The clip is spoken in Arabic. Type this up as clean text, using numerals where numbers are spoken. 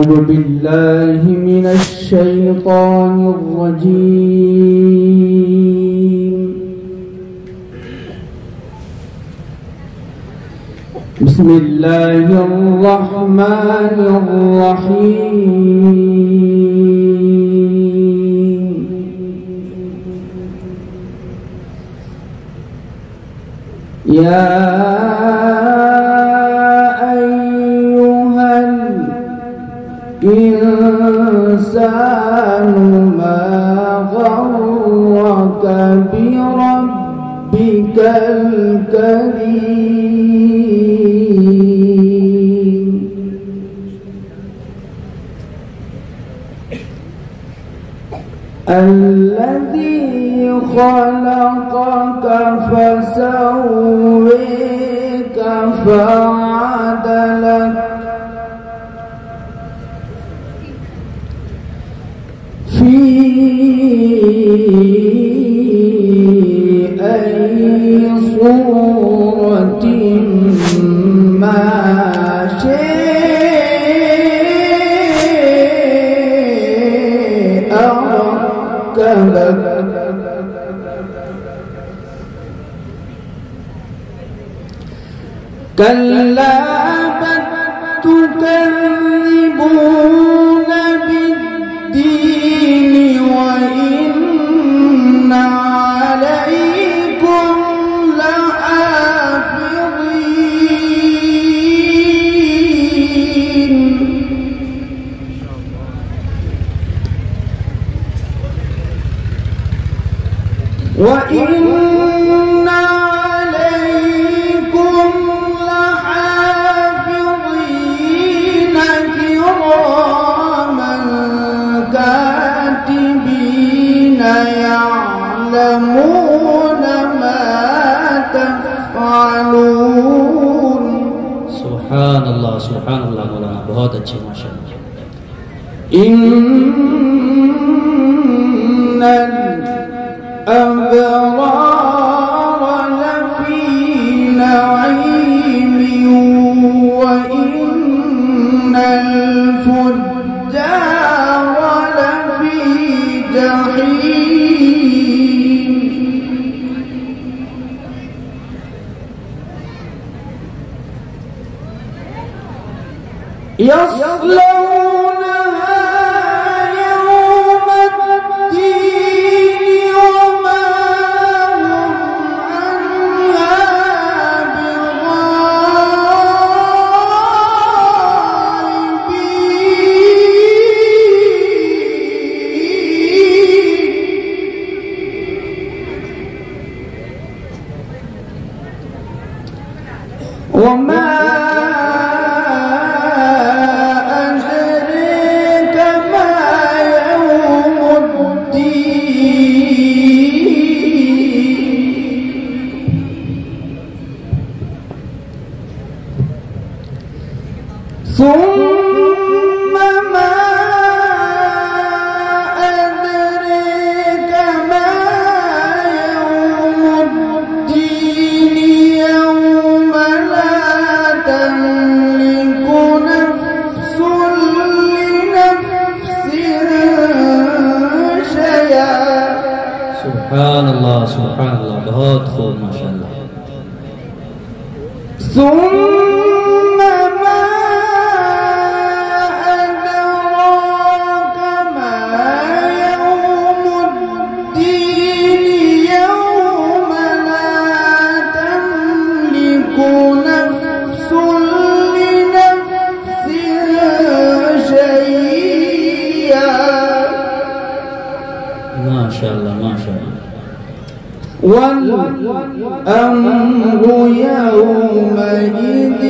أعوذ بالله من الشيطان الرجيم. بسم الله الرحمن الرحيم. يا أيها الإنسان ما غرك بربك الكريم الذي خلقك فسويك فعدلك في أي صورة ما شاء ركبك كلا بل تكذبون بالدين وإن عليكم لحافظين وإن عليكم لحافظين كراما كاتبين يعلمون ما تفعلون. سبحان الله مولانا बहुत अच्छे माशाअल्लाह. إن الأبرار لفي نعيم وإن الفجار لفي جحيم يصلونها يوم الدين وما هم عنها بغائبين وما أدريك ما يوم الدين ثم ما أدريك ما يوم الدين يوم لا تملك نفس لنفس شيئا. سبحان الله बहुत खूब माशाअल्लाह. ثم ما أدراك ما يوم الدين يوم لا تملك نفس لنفس شيئا. माशाअल्लाह والأمر يومئذ